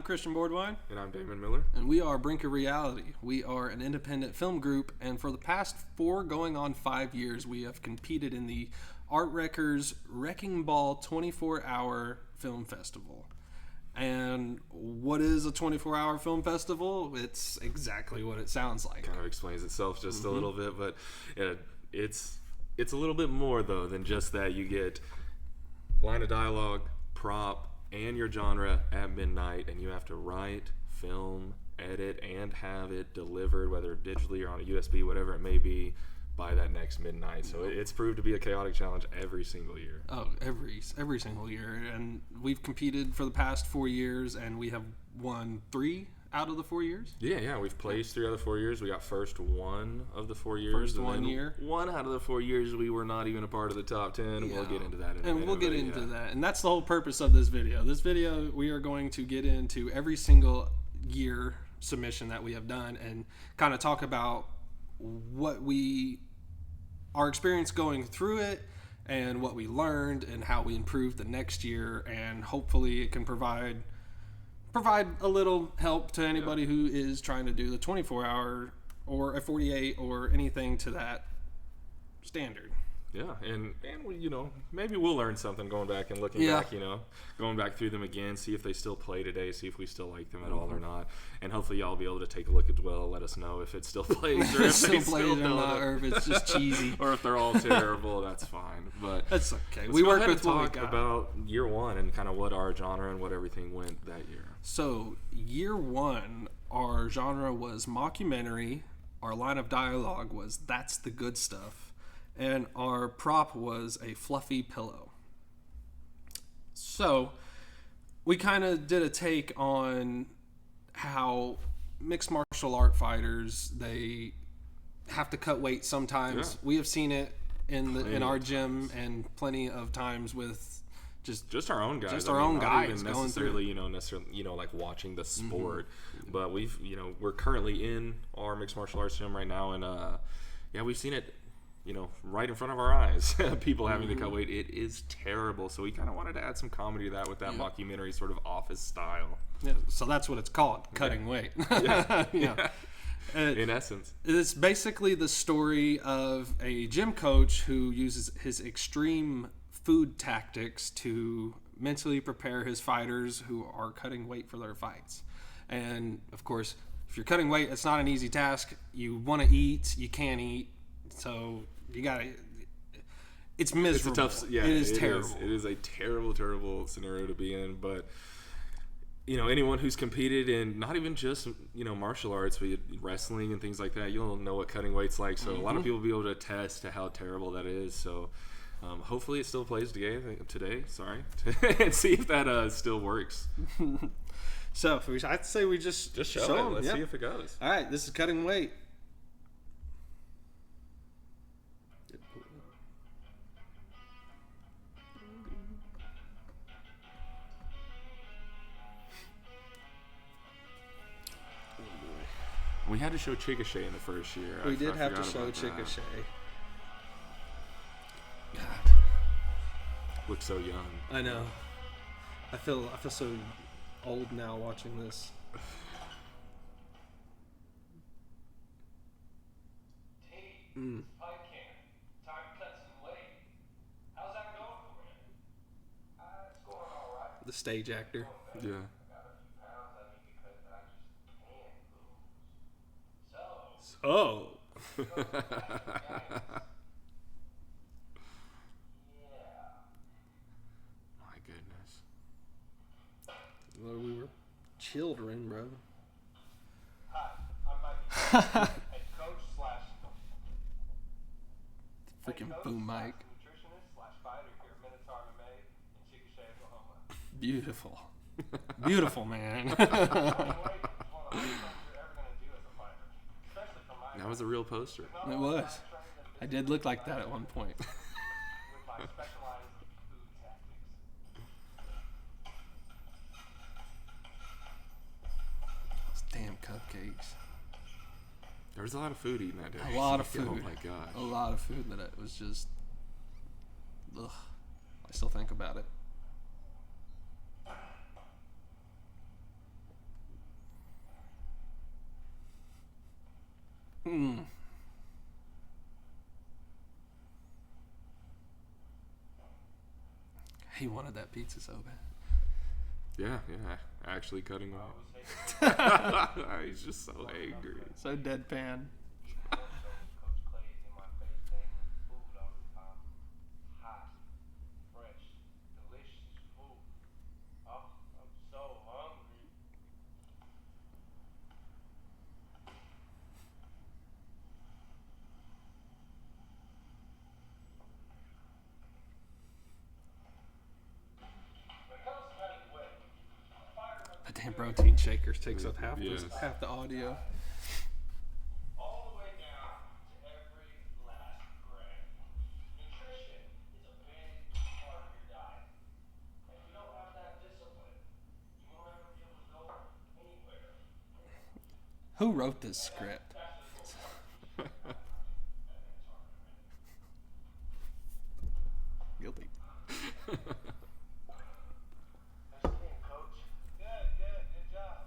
Christian Boardwine. And I'm Damon Miller. And we are Brink of Reality. We are an independent film group, and for the past 4 going on 5 years, we have competed in the Art Wreckers Wrecking Ball 24-hour film festival. And what is a 24-hour film festival? It's exactly what it sounds like. Kind of explains itself just a little bit, but it's a little bit more, though, than just that. You get line of dialogue, prop, and your genre at midnight, and you have to write, film, edit, and have it delivered, whether digitally or on a USB, whatever it may be, by that next midnight. So it's proved to be a chaotic challenge every single year. Oh, every single year. And we've competed for the past 4 years, and we have won 3 out of the 4 years. Yeah, we've placed 3 out of the 4 years. We got first 1 of the 4 years. First 1 year. 1 out of the 4 years we were not even a part of the top 10. Yeah. We'll get into that in a minute. And we'll get into that. And that's the whole purpose of this video. This video, we are going to get into every single year submission that we have done and kind of talk about our experience going through it and what we learned and how we improved the next year, and hopefully it can provide a little help to anybody who is trying to do the 24-hour or a 48 or anything to that standard. Yeah, and we, maybe we'll learn something going back and looking back, going back through them again, see if they still play today, see if we still like them at all or not. And hopefully y'all will be able to take a look as well, let us know if it still plays or if they still don't, or if it's just cheesy. Or if they're all terrible, that's fine. But that's okay. We work with what we got. About year 1 and kind of what our genre and what everything went that year. So, year 1, our genre was mockumentary. Our line of dialogue was "That's the good stuff." And our prop was a fluffy pillow. So we kind of did a take on how mixed martial art fighters, they have to cut weight sometimes. Yeah. We have seen it in our gym and plenty of times with just our own guys. Just our own guys going necessarily, like watching the sport. Mm-hmm. But we're currently in our mixed martial arts gym right now, and we've seen it right in front of our eyes, people having to cut weight. It is terrible. So we kind of wanted to add some comedy to that with that mockumentary sort of office style. Yeah, so that's what it's called, cutting weight. Yeah. In essence. It's basically the story of a gym coach who uses his extreme food tactics to mentally prepare his fighters who are cutting weight for their fights. And, of course, if you're cutting weight, it's not an easy task. You want to eat, you can't eat. So you gotta. It's miserable. It's a tough. Yeah, it is terrible. It is a terrible, terrible scenario to be in. But anyone who's competed in not even just martial arts, but wrestling and things like that, you'll know what cutting weight's like. So a lot of people will be able to attest to how terrible that is. So hopefully it still plays today. Sorry, and see if that still works. So I'd say we just show it. Them. Let's see if it goes. All right, this is cutting weight. We had to show Chickasha in the first year. We did have to show Chickasha. God. Looks so young. I know. I feel so old now watching this. Pipe can. Time to cut some weight. How's that going for you? It's going all right. The stage actor. Yeah. Oh. My goodness. Well, we were children, bro. Hi, I'm Mike. Head coach / freaking boom mic. Nutritionist / fighter here at Minotaur MMA in Chickasha, Oklahoma. Beautiful. Beautiful, man. That was a real poster. It was. I did look like that at one point. With my specialized food tactics. Those damn cupcakes. There was a lot of food eaten that day. A lot of food. Oh my gosh. A lot of food that it was just. Ugh. I still think about it. He wanted that pizza so bad. Yeah. Actually cutting off. He's just so angry. So deadpan. Coach Clay's in my face banging food all the time. Hot, fresh, delicious food. Oh, I'm so hungry. When it comes to cutting weight, The damn protein shakers takes up half Yes. half the audio. all the way down to every last gram. Nutrition is a big part of your diet. And if you don't have that discipline, you won't ever be able to go anywhere. Who wrote this script? Guilty. Nice game, coach. Good job.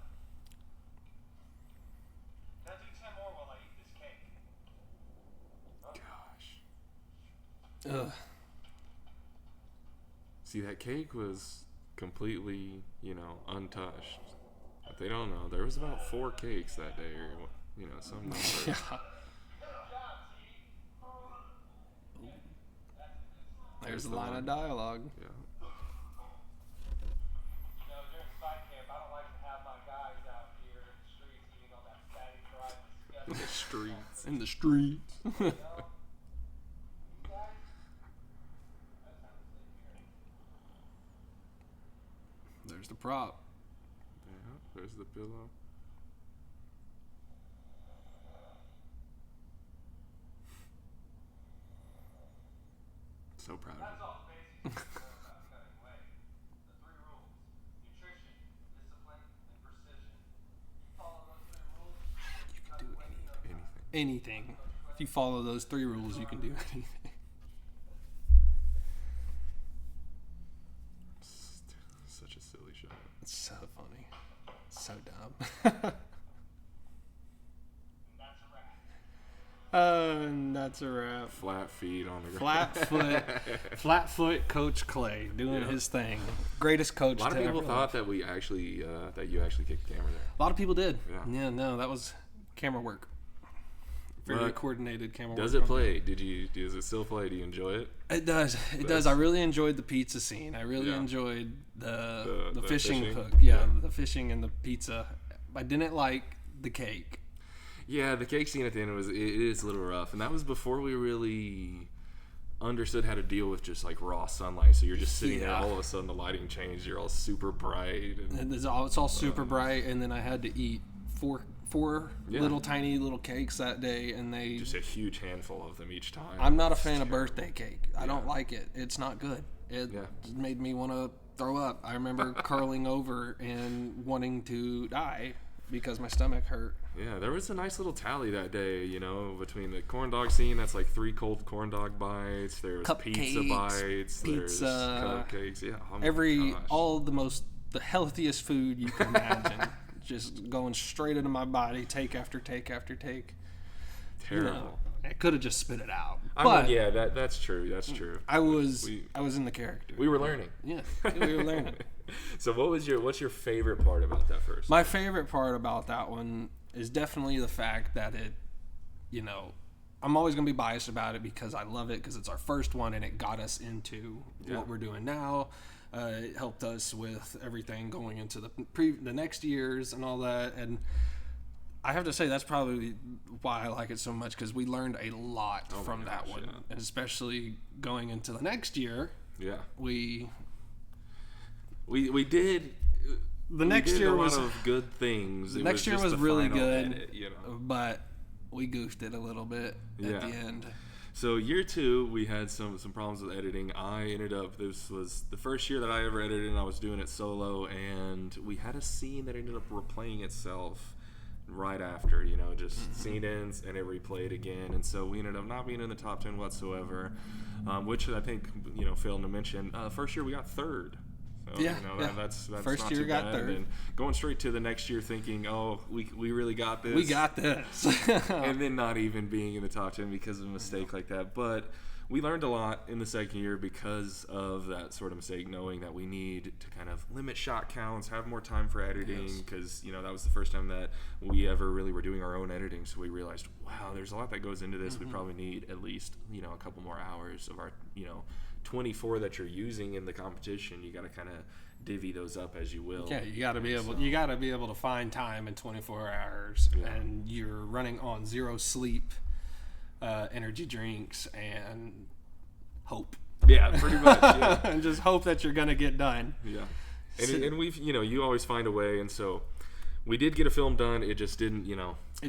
Now do 10 more while I eat this cake. Gosh. Ugh. See, that cake was completely, untouched. But they don't know. There was about 4 cakes that day, or some number. Yeah. There's a line of dialogue. Yeah. During fight camp, I don't like to have my guys out here in the streets eating all that fatty fried In the disgusting streets. In the streets. you know? You guys, that's how to stay here. There's the prop. Yeah, there's the pillow. So proud of That's him. all the basics you know about cutting weight. The 3 rules: nutrition, discipline, and precision. You follow those 3 rules, You can do Anything. anything. If you follow those 3 rules, you can do anything. Such a silly shot. It's so funny. So dumb. and that's a wrap. And that's a wrap. Flat feet on the ground. Flat foot Coach Clay doing Yeah. his thing. Greatest coach. A lot of to people ever thought live. that we actually that you actually kicked the camera there. A lot of people did. Yeah. No, that was camera work. Very But coordinated camera Does work. it play? Does it still play? Do you enjoy it? It does. It does. I really enjoyed the pizza scene. I really Yeah. enjoyed the The fishing fishing? hook. Yeah, Yeah. the fishing and the pizza. I didn't like the cake. Yeah, the cake scene at the end it is a little rough, and that was before we really understood how to deal with just like raw sunlight. So you're just sitting there, Yeah. all of a sudden the lighting changed. You're all super bright. And, And it's all super bright, and then I had to eat four Yeah. little tiny little cakes that day, and they. just a huge handful of them each time. I'm not a It's fan of terrible. birthday cake. I don't like it. It's not good. It Yeah. made me want to throw up. I remember curling over and wanting to die because my stomach hurt. Yeah, there was a nice little tally that day, between the corn dog scene. That's like 3 cold corn dog bites. There's pizza Cupcakes, bites. There's pizza, cupcakes. Yeah, oh my gosh. all the healthiest food you can imagine, just going straight into my body, take after take after take. Terrible. I could have just spit it out, I but mean, yeah, that's true. That's true. I was We- in the character. We were learning. Yeah, we were learning. So what's your favorite part about that first? My favorite part about that one is definitely the fact that it, I'm always going to be biased about it because I love it because it's our first one and it got us into Yeah. what we're doing now. It helped us with everything going into the next years and all that. And I have to say that's probably why I like it so much because we learned a lot Oh my from that gosh, one. yeah. And especially going into the next year, Yeah, we did. the next we did year a lot was of good things. It next year just was the really final good, edit, but we goofed it a little bit at Yeah. the end. So year 2, we had some problems with editing. This was the first year that I ever edited, and I was doing it solo, and we had a scene that ended up replaying itself right after, just scene ends and it replayed again, and so we ended up not being in the top 10 whatsoever, which I think, failing to mention, first year we got 3rd. So, Yeah, that's First not year too got bad. third. And then going straight to the next year thinking, oh, we really got this. We got this. And then not even being in the top 10 because of a mistake like that. But we learned a lot in the second year because of that sort of mistake, knowing that we need to kind of limit shot counts, have more time for editing, because that was the first time that we ever really were doing our own editing. So we realized, wow, there's a lot that goes into this. We probably need at least a couple more hours of our 24 that you're using in the competition. You got to kind of divvy those up as you will. Yeah, you got to be able to find time in 24 hours, and you're running on 0 sleep, energy drinks, and hope. Yeah, pretty much. Yeah. And just hope that you're gonna get done. Yeah, and we've you always find a way, and so we did get a film done. It just didn't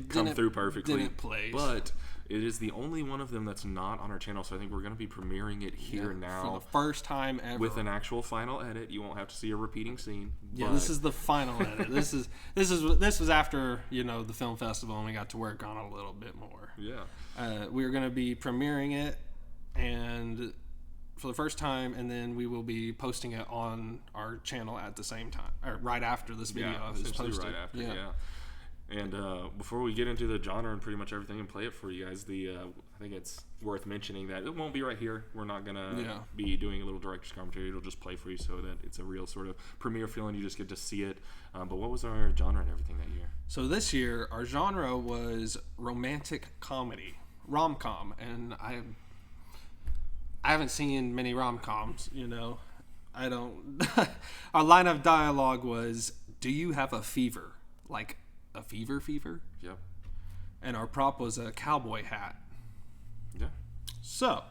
come through perfectly. Didn't place. But it is the only one of them that's not on our channel, so I think we're going to be premiering it here now for the first time ever with an actual final edit. You won't have to see a repeating scene. Yeah, this is the final edit. This was after the film festival, and we got to work on it a little bit more. Yeah, we're going to be premiering it, and for the first time, and then we will be posting it on our channel at the same time, or right after this video is posted. Right after, yeah. And before we get into the genre and pretty much everything and play it for you guys, I think it's worth mentioning that it won't be right here. We're not going to be doing a little director's commentary. It'll just play for you so that it's a real sort of premiere feeling. You just get to see it. But what was our genre and everything that year? So this year, our genre was romantic comedy, rom-com. And I haven't seen many rom-coms, I don't. Our line of dialogue was, "Do you have a fever?" Like a fever? Yep. And our prop was a cowboy hat. Yeah. So,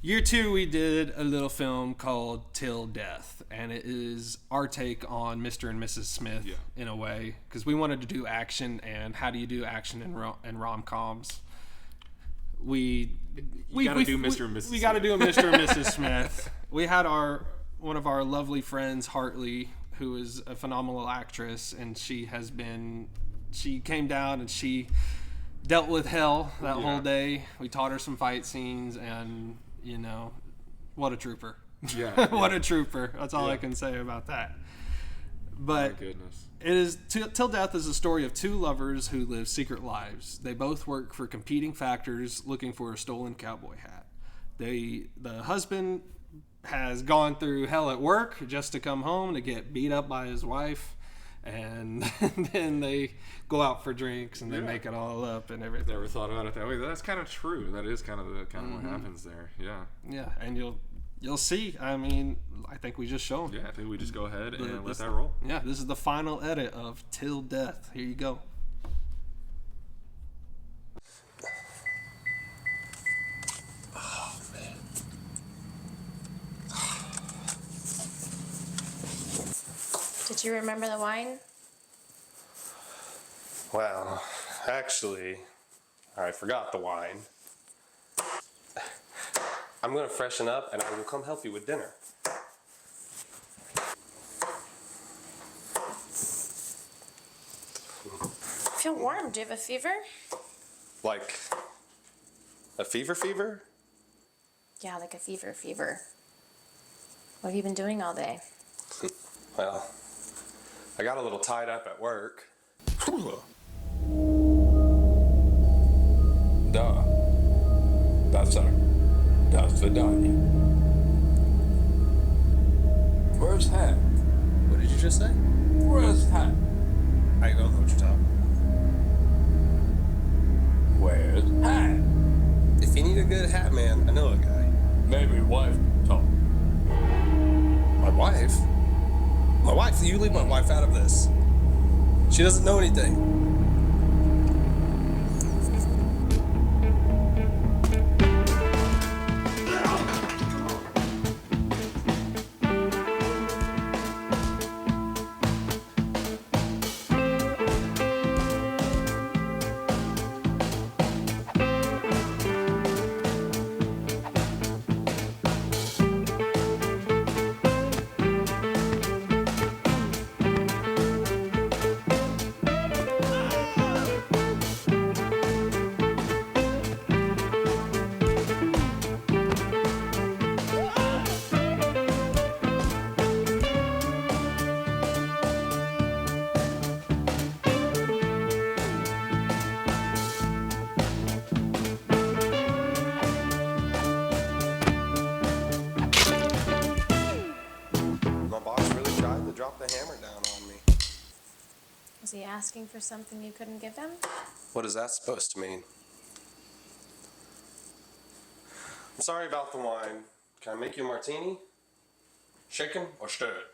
year 2, we did a little film called Till Death, and it is our take on Mr. and Mrs. Smith in a way, because we wanted to do action, and how do you do action in rom-coms? We got to do Mr. and Mrs. We got to do a Mr. and Mrs. Smith. We had one of our lovely friends, Hartley, who is a phenomenal actress, and she came down and she dealt with hell that whole day. We taught her some fight scenes, and what a trooper. Yeah. What a trooper. That's all I can say about that. But my goodness. It is Till Death is a story of 2 lovers who live secret lives. They both work for competing factors looking for a stolen cowboy hat. The husband has gone through hell at work just to come home to get beat up by his wife, and then they go out for drinks and they make it all up and everything. Never thought about it that way. That's kind of true. That is kind of what happens there. Yeah. Yeah, and you'll see. I mean, I think we just show them. Yeah, I think we just go ahead and let that roll. Yeah, this is the final edit of Till Death. Here you go. Did you remember the wine? Well, actually, I forgot the wine. I'm gonna freshen up and I will come help you with dinner. I feel warm. Do you have a fever? Like, a fever? Yeah, like a fever. What have you been doing all day? Well, I got a little tied up at work. Da. Das Vidania. Where's Hat? What did you just say? Where's Hat? I don't know what you're talking Where's Hat? about. If you need a good hat man, I know a guy. Maybe wife talk. My wife? My wife? You leave my wife out of this. She doesn't know anything. asking for something you couldn't give him? What is that supposed to mean? I'm sorry about the wine. Can I make you a martini? Shaken or stirred?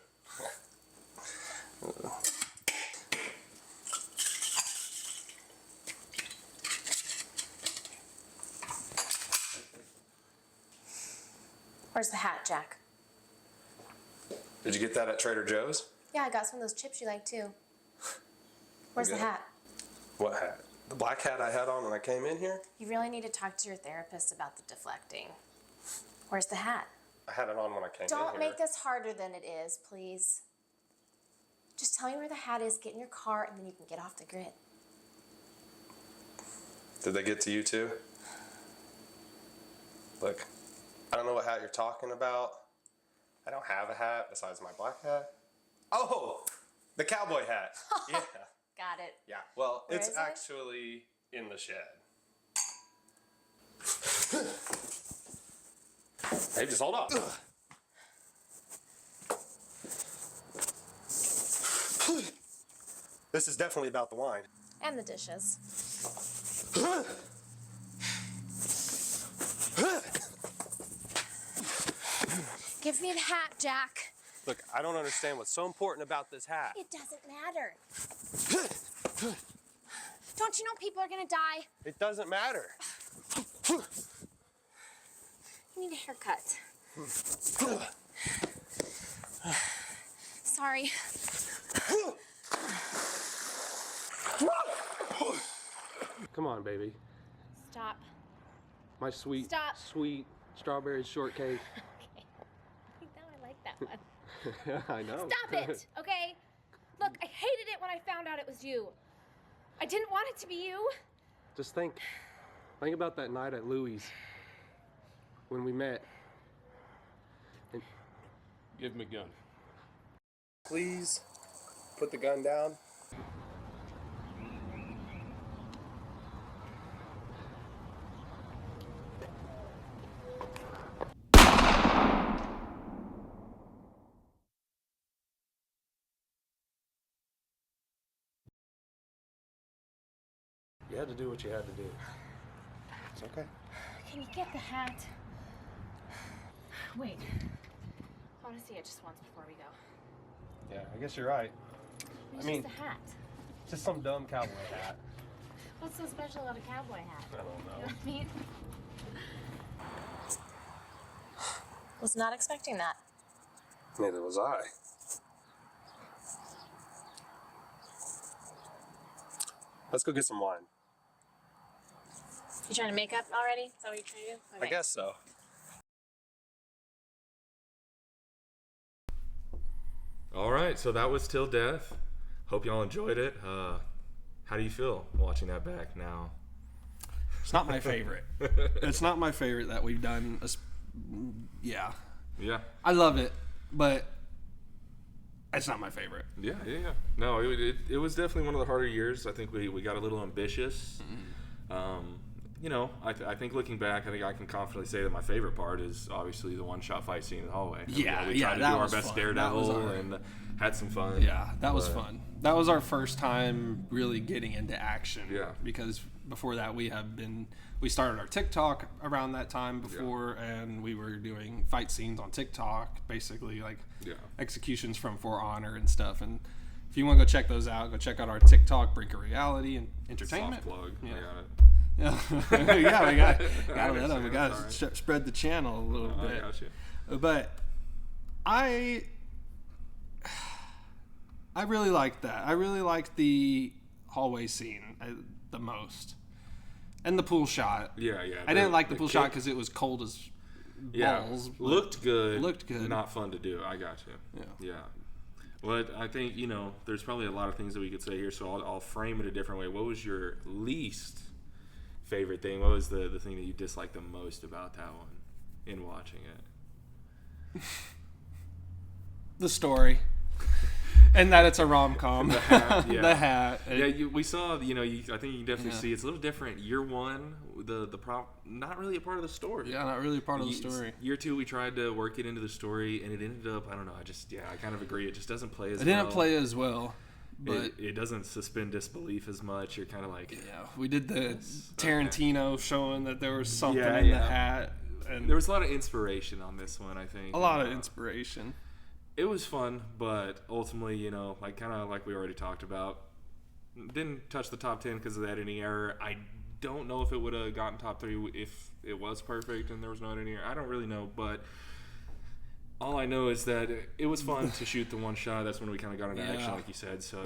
Where's the hat, Jack? Did you get that at Trader Joe's? Yeah, I got some of those chips you like too. Where's the Okay. hat? What hat? The black hat I had on when I came in here? You really need to talk to your therapist about the deflecting. Where's the hat? I had it on when I came in Don't here. make this harder than it is, please. Just tell me where the hat is, get in your car, and then you can get off the grid. Did they get to you too? Look, I don't know what hat you're talking about. I don't have a hat besides my black hat. Oh, the cowboy hat. Yeah. Got it. Yeah. Well, Where it's is it? actually in the shed. Hey, just hold on. This is definitely about the wine. And the dishes. Give me the hat, Jack. Look, I don't understand what's so important about this hat. It doesn't matter. Don't you know people are gonna die? It doesn't matter. You need a haircut. Sorry. Come on, baby. Stop. My sweet, Stop. sweet strawberry shortcake. Okay. Now I like that one. I know. Stop it, okay? Look, I hated it when I found out it was you. I didn't want it to be you. Just think about that night at Louie's when we met. And Give me a gun. Please put the gun down. you had to do what you had to do. It's okay. Can you get the hat? Wait. I want to see it just once before we go. Yeah, I guess you're right. It's mean- just a hat. Just some dumb cowboy hat. What's so special about a cowboy hat? I don't You know know. what I mean? Was not expecting that. Neither was I. Let's go get some wine. You trying to make up already? Is that what you're trying to do? I guess so. All right, so that was Till Death. Hope y'all enjoyed it. How do you feel watching that back now? It's not my favorite. It's not my favorite that we've done. Yeah. Yeah. I love it, but it's not my favorite. Yeah. No, it was definitely one of the harder years. I think we got a little ambitious. I think looking back, I think I can confidently say that my favorite part is obviously the one-shot fight scene in the hallway. Yeah, we tried to do that our was best fun. Daredevil That was and had some fun. Yeah, that was But- fun. That was our first time really getting into action. Yeah. Because before that we started our TikTok around that time before, and we were doing fight scenes on TikTok, basically like Yeah. executions from For Honor and stuff. And if you want to go check those out, go check out our TikTok, Brink of Reality and Entertainment. Soft plug. Yeah. I got it. Yeah, we got I let them. We understand, got sorry. to spread the channel a little I bit. got you. But I really liked that. I really liked the hallway scene the most, and the pool shot. Yeah. I didn't like the pool shot kick- because it was cold as Yeah, balls. but- looked good. Looked good. Not fun to do. I got you. Yeah. But I think there's probably a lot of things that we could say here. So I'll frame it a different way. What was your least favorite thing? What was the thing that you disliked the most about that one in watching it? the story, and that it's a rom-com. The hat, yeah. The hat. Yeah, we saw. I think you can definitely Yeah. see it's a little different. Year one, the prop, not really a part of the story. Yeah, not really a part of the story. Year two, we tried to work it into the story, and it ended up. I don't know. I kind of agree. It just doesn't play as. It didn't well. play as well. But it doesn't suspend disbelief as much. You're kind of like, yeah, we did the Tarantino showing that there was something Yeah, in the yeah. hat, and there was a lot of inspiration on this one, I think. a lot of And, inspiration. It was fun, but ultimately, like kind of like we already talked about, didn't touch the top 10 because of the editing error. I don't know if it would have gotten top 3 if it was perfect and there was no editing error. I don't really know, but all I know is that it was fun to shoot the one shot. That's when we kind of got into Yeah. action, like you said. So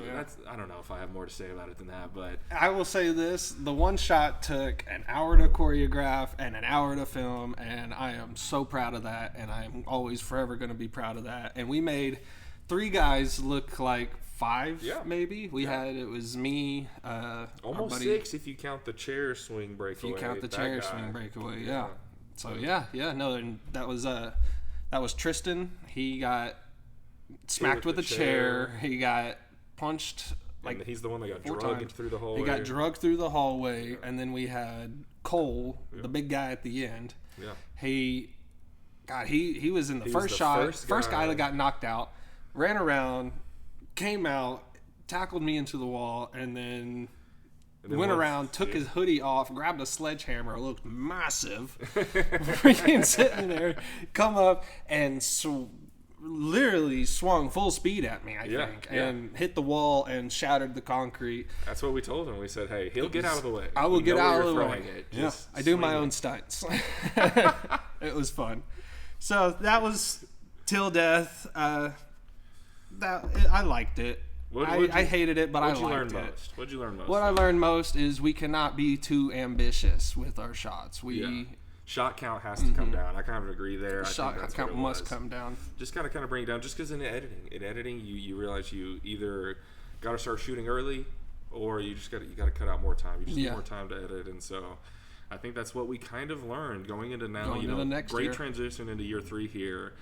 I don't know if I have more to say about it than that, but I will say this: the one shot took an hour to choreograph and an hour to film, and I am so proud of that, and I'm always forever going to be proud of that. And we made 3 guys look like 5, maybe. It was me, our almost buddy, 6 if you count the chair swing breakaway. if you count the that chair guy. swing breakaway, yeah. So no, and that was Tristan. He got smacked with with a the chair. chair. He got punched And he's the one that got 4 drugged times. through the hallway. He got drugged through the hallway, and then we had Cole, the big guy at the end. Yeah. He was in the He was first the shot. first Guy guy. that got knocked out, ran around, came out, tackled me into the wall, and then went once- around, took his hoodie off, grabbed a sledgehammer, looked massive, freaking sitting there, come up and literally swung full speed at me, I think, and hit the wall and shattered the concrete. That's what we told him. We said, hey, he'll get out of the way. I will We get know where out of you're the way. throwing it. Yeah, Just I do my swing own it." stunts. It was fun. So that was Till Death. I liked it. I hated it, but I What'd you learn liked it. most? What'd you learn most? What I learned most is we cannot be too ambitious with our shots. Shot count has to come down. I kind of agree there. I Shot think that's count what it must was. come down. Just kind of bring it down. Just because in editing, you realize you either got to start shooting early, or you got to cut out more time. You just need more time to edit, and so I think that's what we kind of learned going into now. Going into the next great year. transition into year 3 here.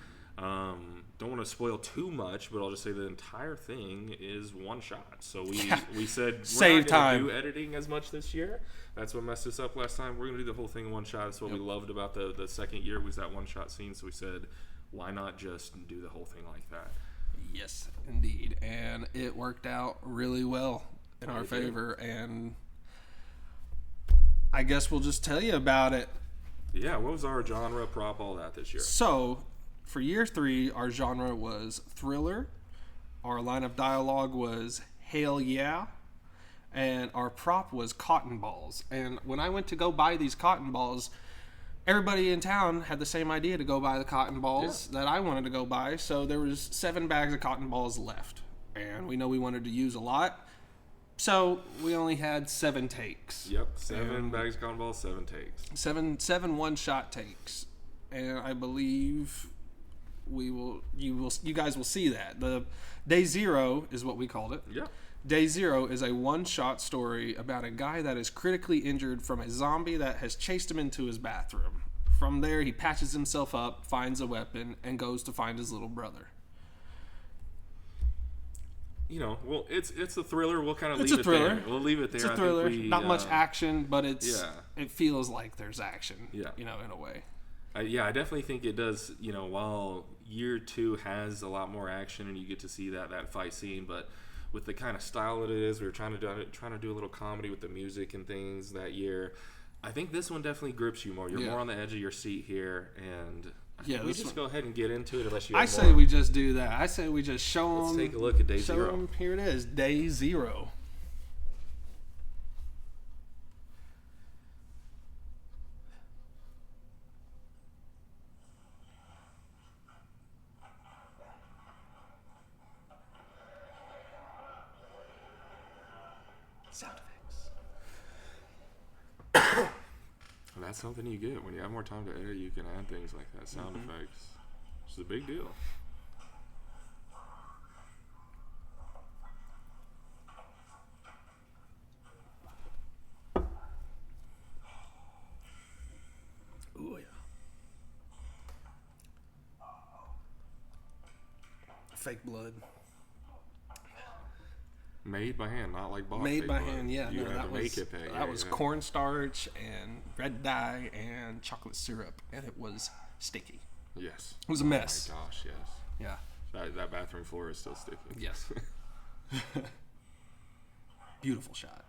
Don't want to spoil too much, but I'll just say the entire thing is one shot. So we said we're Save not gonna time. do editing as much this year. That's what messed us up last time. We're gonna do the whole thing in one shot. That's what we loved about the second year was that one shot scene. So we said, why not just do the whole thing like that? Yes, indeed. And it worked out really well in our It did. favor. And I guess we'll just tell you about it. Yeah, what was our genre, prop, all that this year? So, for year 3, our genre was thriller. Our line of dialogue was hell yeah. And our prop was cotton balls. And when I went to go buy these cotton balls, everybody in town had the same idea to go buy the cotton balls that I wanted to go buy. So there was 7 bags of cotton balls left. And we know we wanted to use a lot. So we only had 7 takes. Yep, 7 bags of cotton balls, 7 takes. 7 one-shot takes. And I believe you guys will see that. The Day 0 is what we called it. Yeah. Day 0 is a one-shot story about a guy that is critically injured from a zombie that has chased him into his bathroom. From there, he patches himself up, finds a weapon, and goes to find his little brother. Well, it's a thriller. We'll kind of It's leave a it thriller. there. We'll leave it there. It's a I thriller. think Not much action, but it feels like there's action. Yeah. In a way. I definitely think it does. While year 2 has a lot more action and you get to see that fight scene, but with the kind of style that it is, we were trying to do a little comedy with the music and things that year. I think this one definitely grips you more. You're more on the edge of your seat here, and I think we just go ahead and get into it. Unless you, I say we just do that. I say we just show them. Let's take a look at Day 0. Show them. Here it is, Day 0. Sound effects. That's something you get when you have more time to edit. You can add things like that, sound effects. It's a big deal. Ooh, yeah. Fake blood. Made by hand, not like bought. Made fake by blood. hand, yeah. You No, had that to was make it pay. that was cornstarch and red dye and chocolate syrup, and it was sticky. Yes. It was a mess. Oh my gosh, yes. Yeah. That bathroom floor is still sticky. Yes. Beautiful shot.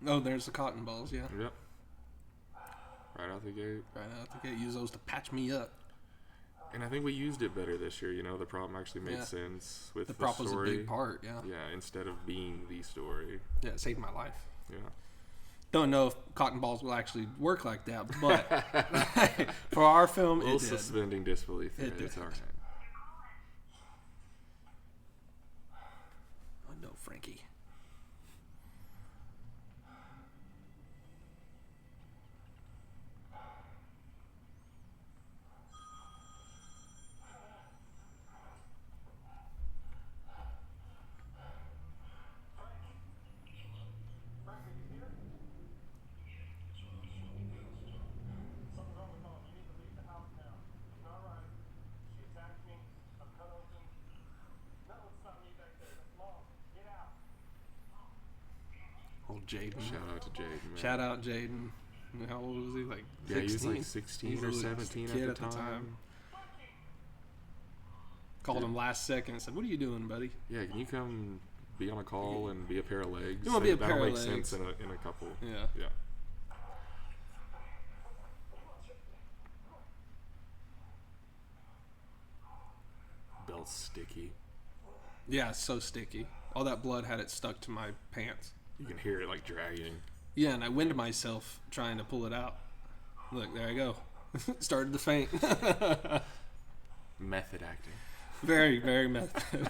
Oh, there's the cotton balls, yeah. Yep. Right out the gate. Right out the gate. Use those to patch me up. And I think we used it better this year. You know, the prop actually made Yeah. sense with The the prop was a story. big part, yeah. Yeah, instead of being the story. Yeah, it saved my life. Yeah. Don't know if cotton balls will actually work like that, but for our film, A little it did. suspending disbelief there. It did. It's all right. Oh, no, Frankie. Something's wrong with Mom. You need to leave the house now. She's not right. She attacked me. I'm cut open. No, it's not me back there. That's Mom. Get out. Old Jaden. Shout out to Jaden, man. Shout out Jaden. How old was he? Like 16? Yeah, he was like 16 He or was a 17 kid at the time. Called him last second and said, "What are you doing, buddy?" Yeah, can you come be on a call and be a pair of legs? You wanna be a That'll pair of make legs. sense in a couple. Yeah. Yeah. Belt's sticky. Yeah, it's so sticky. All that blood had it stuck to my pants. You can hear it like dragging. Yeah, and I winded myself trying to pull it out. Look, there I go. Started to faint. Method acting. Very, very method.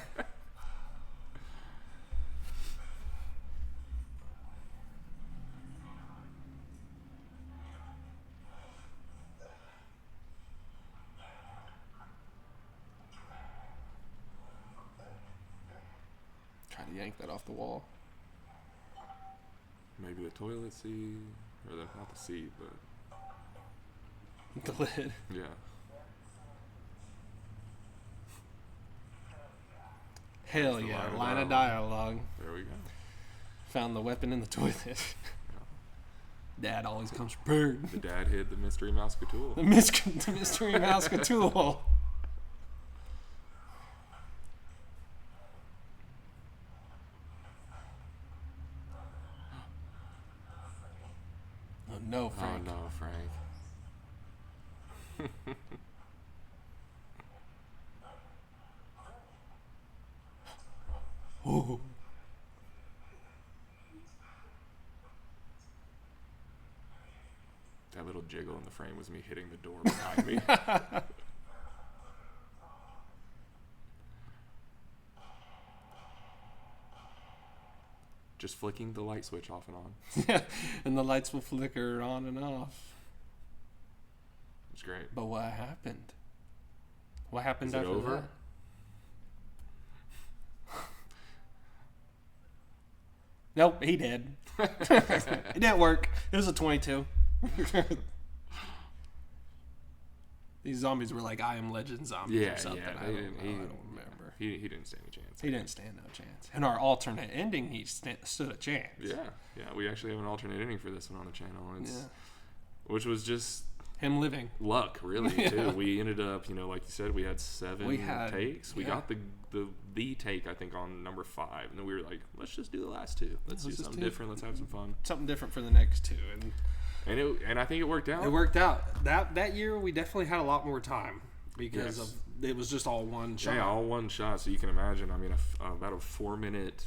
Trying to yank that off the wall. Maybe the toilet seat, or not the seat, but The lid. yeah. Hell the yeah, line of line of dialogue. dialogue. There we go. Found the weapon in the toilet. Dad always comes prepared. The dad hid the mystery Mousecatool. The mystery Mousecatool. Oh no, Frank. Oh no, Frank. Oh. That little jiggle in the frame was me hitting the door behind me. Just flicking the light switch off and on. And the lights will flicker on and off. It's great. But what happened? What happened Is it after over? that? Nope, he did. It didn't work. It was a 22. These zombies were like I Am Legend zombies Yeah, or something. yeah. I don't know. I don't remember. He didn't stand a chance. He didn't stand no chance. In our alternate ending, he stood a chance. Yeah, yeah. We actually have an alternate ending for this one on the channel. It's, Yeah. which was just Him living. luck, really, too. We ended up, like you said, we had 7 takes. We yeah. got the take, I think, on number 5, and then we were like, let's just do the last 2. Let's do let's just something do- different. Let's have some fun. Something different for the next 2. And I think it worked out. It worked out. That year, we definitely had a lot more time because Yes. it was just all one shot. Yeah, all one shot. So you can imagine. I mean, about a 4-minute,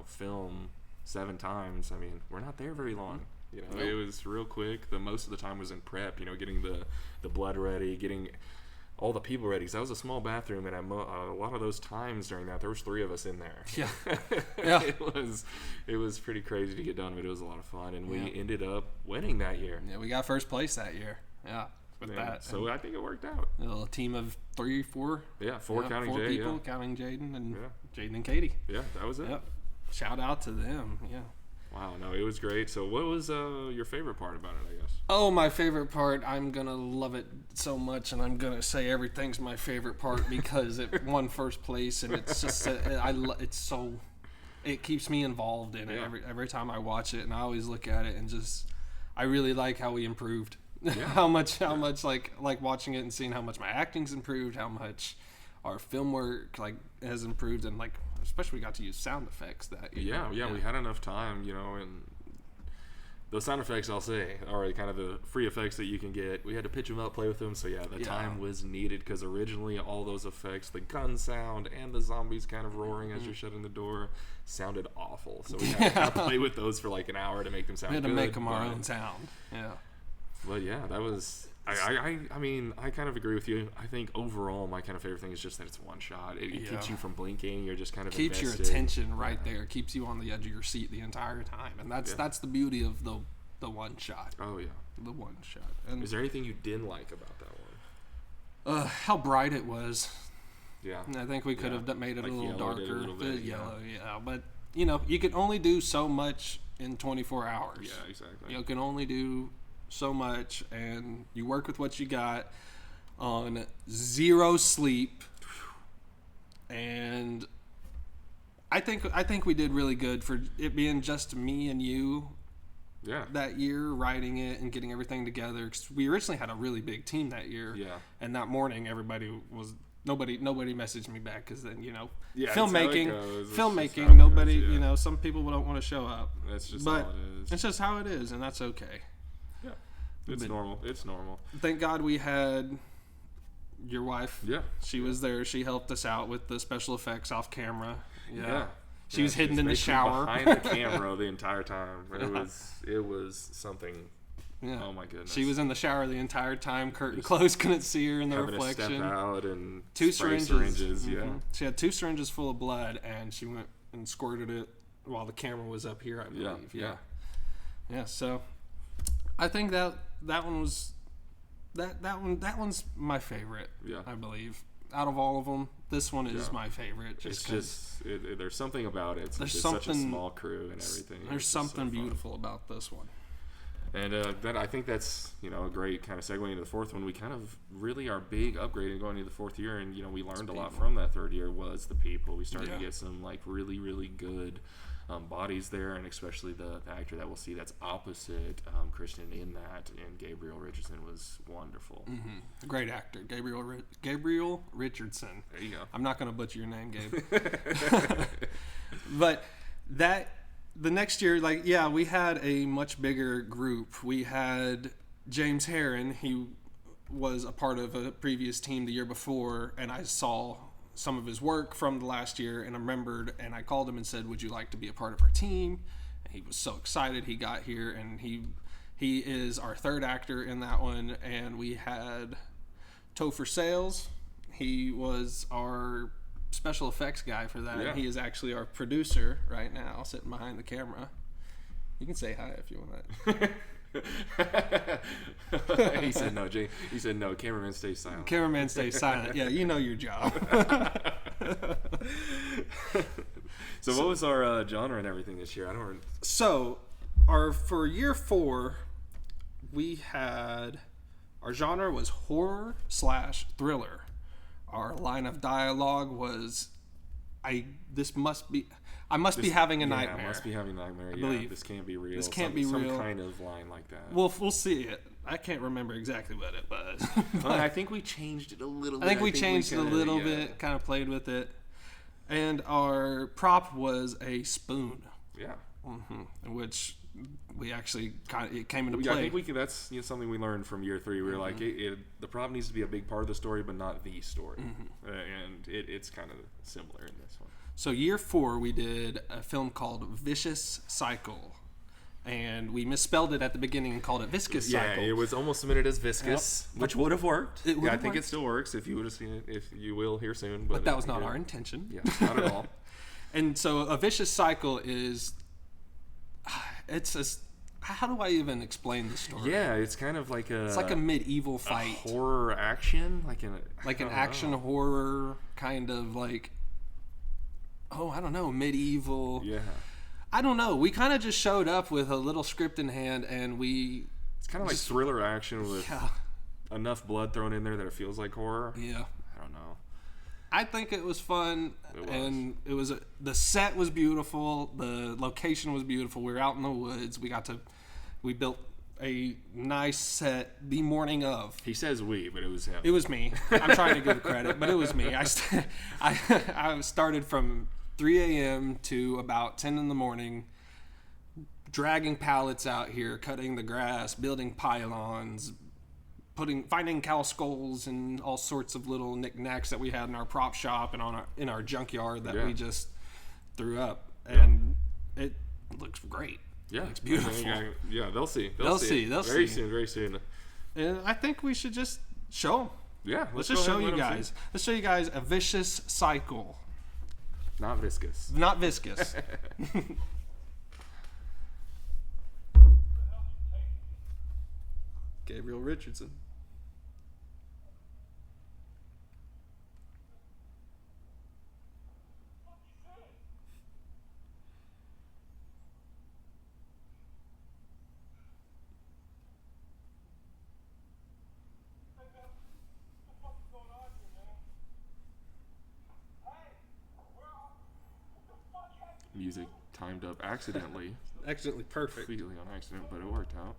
film 7 times. I mean, we're not there very long. Nope. It was real quick. Most of the time was in prep. Getting the blood ready, getting all the people ready. 'Cause that was a small bathroom, and a lot of those times during that, there was 3 of us in there. Yeah. Yeah. it was pretty crazy to get done, but it was a lot of fun, and we Yeah. ended up winning that year. Yeah, we got first place that year. Yeah, with Yeah, that. so I think it worked out. A little team of 3, 4. Yeah, 4 counting 4 Jay. people, Yeah, counting Jaden and Yeah. Jaden and Katie. yeah, that was it. Yep. Shout out to them. Yeah. Wow, no, it was great. So what was your favorite part about it, I guess? Oh, my favorite part. I'm gonna love it so much, and I'm gonna say everything's my favorite part because it won first place, and it's just it's so. It keeps me involved in it Yeah. every time I watch it, and I always look at it and just. I really like how we improved. how much like watching it and seeing how much my acting's improved, how much our film work like has improved, and like especially we got to use sound effects that year. Yeah, we had enough time, and those sound effects, I'll say, are kind of the free effects that you can get. We had to pitch them up, play with them, so the time was needed, because originally all those effects, the gun sound and the zombies kind of roaring as you're shutting the door, sounded awful. So we had to kind of play with those for like an hour to make them sound good. We had to make them our own sound. Yeah. But yeah, that was... I mean, I kind of agree with you. I think overall, my kind of favorite thing is just that it's one shot. It keeps you from blinking. You're just kind of keeps invested. Your attention right there. Keeps you on the edge of your seat the entire time, and that's the beauty of the one shot. Oh yeah, the one shot. And is there anything you didn't like about that one? How bright it was. Yeah, I think we could have made it like a little darker. Yellow, but you can only do so much in 24 hours. Yeah, exactly. You can only do so much, and you work with what you got on 0 sleep, and I think we did really good for it being just me and you that year, writing it and getting everything together, 'cause we originally had a really big team that year, and that morning nobody messaged me back, because then filmmaking nobody some people don't want to show up. That's just how it is. It's just how it is, and that's okay. It's normal. It's normal. Thank God we had your wife. Yeah. She was there. She helped us out with the special effects off camera. Yeah. She was hidden in the shower. Behind the camera the entire time. It was something. Yeah. Oh my goodness. She was in the shower the entire time. Curtain closed. Couldn't see her in the reflection. Having to step out and 2 spray syringes. Yeah. She had 2 syringes full of blood, and she went and squirted it while the camera was up here, I believe. Yeah. So I think that one was that one's my favorite. Yeah, I believe out of all of them, this one is my favorite. There's something about it. There's such a small crew and everything. There's something beautiful about this one. And that I think that's a great kind of segue into the fourth one. We kind of really our big upgrade in going into the fourth year, and we learned a lot from that third year was the people. We started to get some like really really good bodies there, and especially the actor that we'll see that's opposite Christian in that, and Gabriel Richardson was wonderful. Mm-hmm. Great actor, Gabriel Richardson. There you go. I'm not going to butcher your name, Gabe. But the next year, we had a much bigger group. We had James Herron. He was a part of a previous team the year before, and I saw some of his work from the last year, and I remembered, and I called him and said, would you like to be a part of our team? And he was so excited. He got here, and he is our third actor in that one. And we had Topher Sales. He was our special effects guy for that. He is actually our producer right now, sitting behind the camera. You can say hi if you want. He said no, Jay. He said no. Cameraman, stay silent. Cameraman, stay silent. Yeah, you know your job. So what was our genre and everything this year? So, for year 4, we had our genre was horror/thriller. Our line of dialogue was, I must be having a nightmare. I must be having a nightmare. I believe. This can't be real. This can't be real. Some kind of line like that. We'll see it. I can't remember exactly what it was. I think we changed it a little bit. I think we changed it a little bit, kind of played with it. And our prop was a spoon. Yeah. Mm-hmm. Which we actually it came into play. I think that's something we learned from year 3. We were like, the prop needs to be a big part of the story, but not the story. And it's kind of similar in this one. So year 4, we did a film called Vicious Cycle. And we misspelled it at the beginning and called it Viscous Cycle. Yeah, it was almost submitted as Viscous, which would have worked. I think it still works if you would have seen it, if you will here soon. But that was not our intention. Yeah, not at all. And so a Vicious Cycle is, how do I even explain the story? Yeah, it's kind of like it's like a medieval fight. Horror action? Like an action horror kind of like, I don't know, medieval. Yeah. I don't know. We kind of just showed up with a little script in hand, and it's kind of like thriller action with enough blood thrown in there that it feels like horror. Yeah. I don't know. I think it was fun. And it was the set was beautiful. The location was beautiful. We were out in the woods. We built a nice set the morning of. He says we, but it was him. It was me. I'm trying to give credit, but it was me. I started from 3 a.m. to about 10 in the morning, dragging pallets out here, cutting the grass, building pylons, finding cow skulls and all sorts of little knickknacks that we had in our prop shop and in our junkyard that we just threw up, and it looks great. Yeah, it's beautiful. Yeah, they'll see. They'll see. Very soon. And I think we should just show them. Yeah, Let's just show you guys. Let's show you guys a vicious cycle. Not viscous. Not viscous. Gabriel Richardson. Music timed up accidentally. Accidentally perfect. Completely on accident, but it worked out.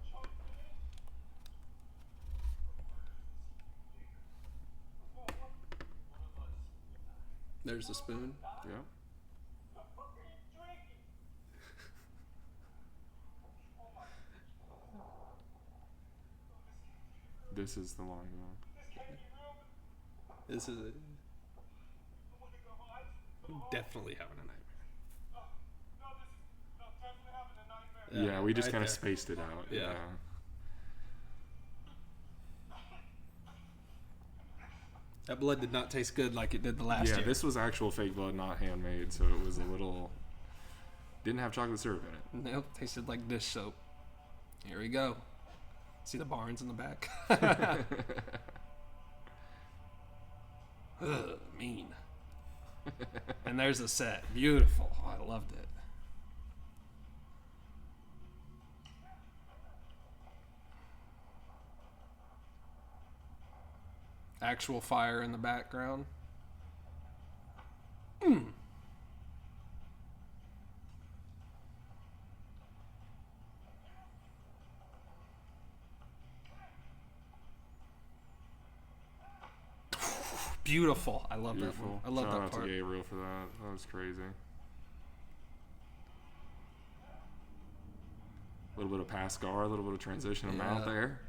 There's the spoon. Yeah. This is the line one. This is it. Definitely having a nightmare. Yeah, we just right kind of there. spaced it out. Yeah. That blood did not taste good like it did the last Yeah, year. this was actual fake blood, not handmade, so it was a little... Didn't have chocolate syrup in it. Nope, tasted like dish soap. Here we go. See the barns in the back? Ugh, mean. And there's the set. Beautiful. Oh, I loved it. Actual fire in the background. Beautiful. I love that one. Beautiful. I love Shout that out part. to Gabriel for that. That was crazy. A little bit of pass guard, a little bit of transition amount Yeah. there.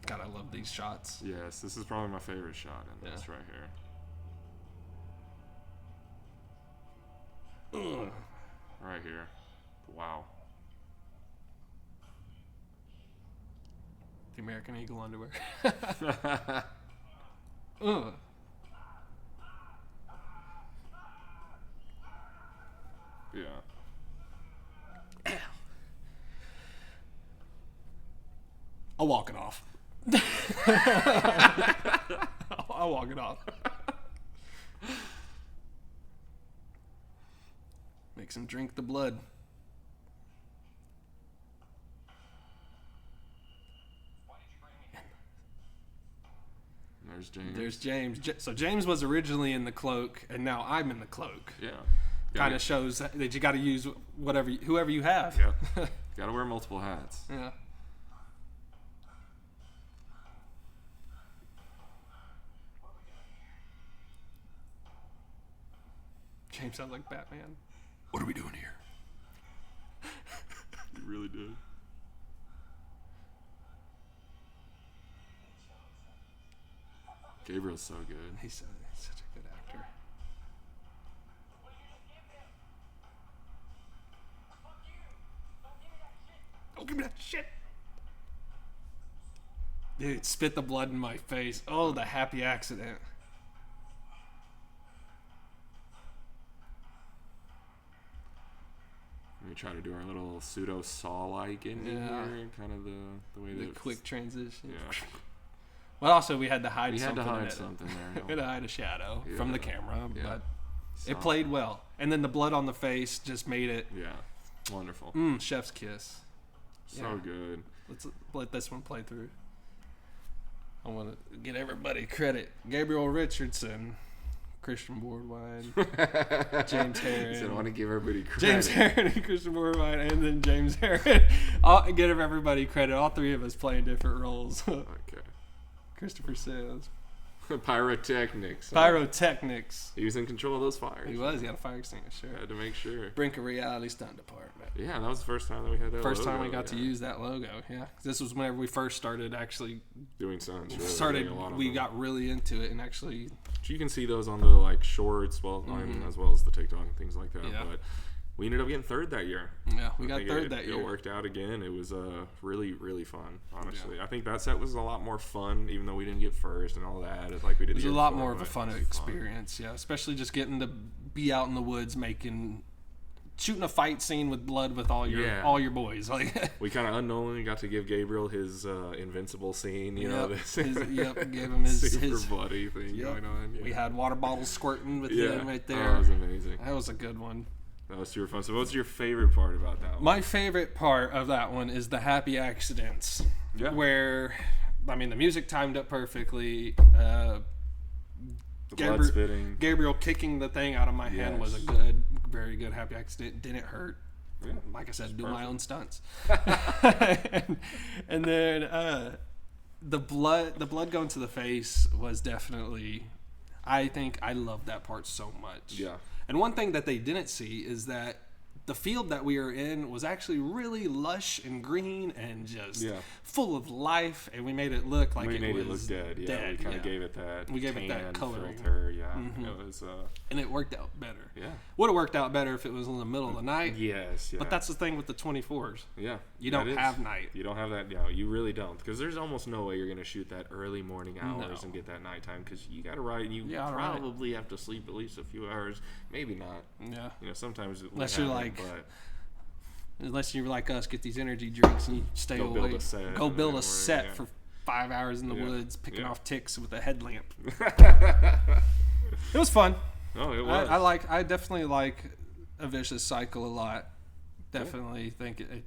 God, I love these shots. Yes, this is probably my favorite shot in this Yeah. right here. Ugh. Right here. Wow. The American Eagle underwear. Ugh. Yeah. I'll walk it off. I'll walk it off. Makes him drink the blood. There's James. There's James. So James was originally in the cloak, and now I'm in the cloak. Yeah. Kind of shows that you got to use whoever you have. Yeah. Gotta wear multiple hats. Yeah. James sounds like Batman. What are we doing here? You really did. Gabriel's so good. He's such a good actor. Don't give me that shit. Dude, spit the blood in my face. Oh, the happy accident. We try to do our little pseudo saw-like ending Yeah. here, kind of the way The that quick transition. Yeah. Well, also we had to hide We had something. to in hide it. something We there. had to hide a shadow from the Yeah. camera, Yeah. but So- it played well. And then the blood on the face just made it Yeah. Wonderful. chef's kiss. So Yeah. good. Let's let this one play through. I want to get everybody credit. Gabriel Richardson, Christian Boardwine, James Herron. So I want to give everybody credit. James Herron and Christian Boardwine, and then James Herron. I'll give everybody credit. All three of us playing different roles. Okay. Christopher Sales. Pyrotechnics. Pyrotechnics. He was in control of those fires. He was. He had a fire extinguisher. Had to make sure. Brink of Reality Stunt Department. Yeah, that was the first time that we had that First logo, time we got to use that logo. Yeah. This was whenever we first started actually doing stunts. Really, doing a lot of we them. got really into it and actually. You can see those on the like shorts, well, as well as the TikTok and things like that. Yeah. But we ended up getting third that year. Yeah, we I got think third that year. It worked out again. It was really, really fun, honestly. Yeah. I think that set was a lot more fun, even though we didn't get first and all that. It's like we did. It was a lot more of a fun experience, yeah. Especially just getting to be out in the woods, shooting a fight scene with blood with all your boys. Like we kind of unknowingly got to give Gabriel his invincible scene. You know, this gave him his super bloody thing going on. Yeah. We had water bottles squirting with him right there. Oh, that was amazing. That was a good one. That was super fun. So what's your favorite part about that one? My favorite part of that one is the happy accidents. Yeah. Where, I mean, the music timed up perfectly. The blood spitting. Gabriel kicking the thing out of my hand was a very good happy accident. Didn't hurt. Yeah. Like I said, do my own stunts. and then the blood going to the face was definitely, I think I loved that part so much. Yeah. And one thing that they didn't see is that the field that we were in was actually really lush and green and just full of life, and we made it look like it was dead. Yeah, we kind of gave it that. We gave it that coloring. Filter. Yeah, it was. And it worked out better. Yeah, would have worked out better if it was in the middle of the night. Yes, yeah. But that's the thing with the 24s. Yeah, you don't have night. You don't have that. No, you really don't, because there's almost no way you're gonna shoot that early morning hours and get that nighttime, because you got to ride. And you probably have to sleep at least a few hours, maybe not. Yeah, you know, sometimes unless you're like us, get these energy drinks and you stay awake. Go build a set for 5 hours in the woods, picking off ticks with a headlamp. It was fun. Oh, it was. I definitely like A Vicious Cycle a lot. Definitely think it.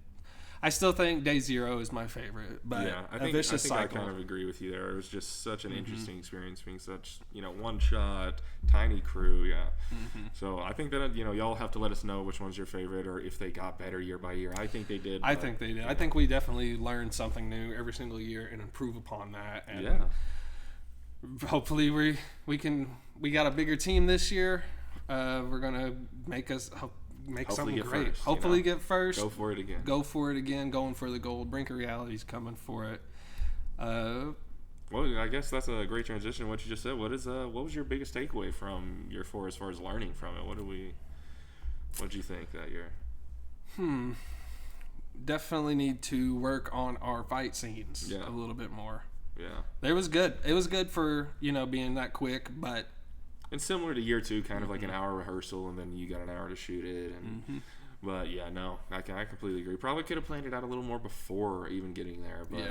I still think Day Zero is my favorite, but I think I kind of agree with you there. It was just such an interesting experience, being such, one shot, tiny crew, So I think that y'all have to let us know which one's your favorite, or if they got better year by year. I think they did. I think they did. I think we definitely learned something new every single year and improve upon that. And hopefully we got a bigger team this year. We're gonna make something great. First, hopefully get first. Go for it again. Going for the gold. Brink of Reality's coming for it. Well, I guess that's a great transition. What you just said. What was your biggest takeaway from year 4 as far as learning from it? What did you think that year? Definitely need to work on our fight scenes a little bit more. Yeah. It was good. It was good for being that quick, but. And similar to year 2, kind of like an hour rehearsal, and then you got an hour to shoot it. And but I completely agree. Probably could have planned it out a little more before even getting there. But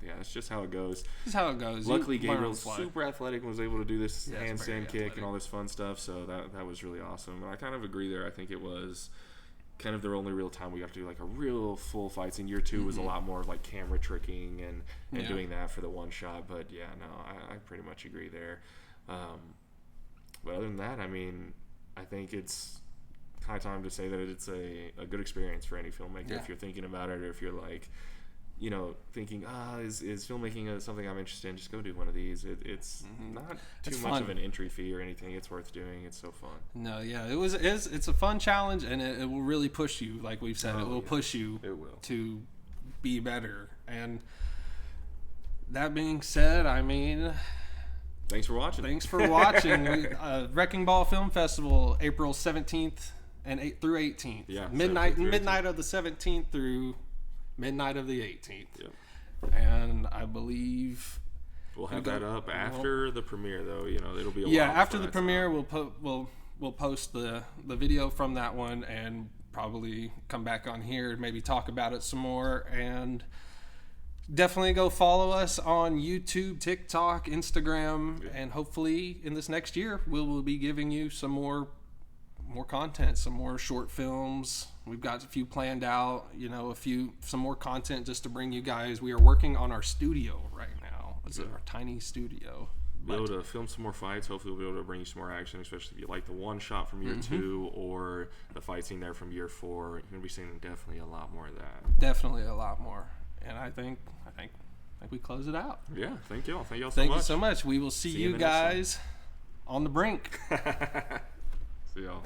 that's just how it goes. This is how it goes. Luckily, Gabriel's super athletic and was able to do this handstand kick and all this fun stuff. So that was really awesome. And I kind of agree there. I think it was kind of the only real time we got to do like a real full fights. In year 2 was a lot more of like camera tricking and doing that for the one shot. But I pretty much agree there. But other than that, I mean, I think it's high time to say that it's a good experience for any filmmaker. If you're thinking about it, or if you're like, thinking, is filmmaking something I'm interested in, just go do one of these. It's not too much of an entry fee or anything. It's worth doing. It's so fun. No, it's a fun challenge, and it will really push you. Like we've said, it will push you to be better. And that being said, I mean... Thanks for watching. Wrecking Ball Film Festival, April 17th through 18th. Yeah, midnight of the 17th through midnight of the 18th. Yep. And I believe we'll have that up after the premiere, though. It'll be after the premiere. We'll post the video from that one and probably come back on here, maybe talk about it some more, and definitely go follow us on YouTube, TikTok, Instagram, and hopefully in this next year we will be giving you some more content, some more short films. We've got a few planned out, some more content just to bring you guys. We are working on our studio right now. It's our tiny studio, be able to film some more fights. Hopefully, we'll be able to bring you some more action, especially if you like the one shot from year 2 or the fight scene there from year 4. You're gonna be seeing definitely a lot more of that. Definitely a lot more. And I think we close it out. Yeah, thank y'all. Thank y'all so Thank much. you so much. We will see you you in the next one. guys on the brink. See y'all.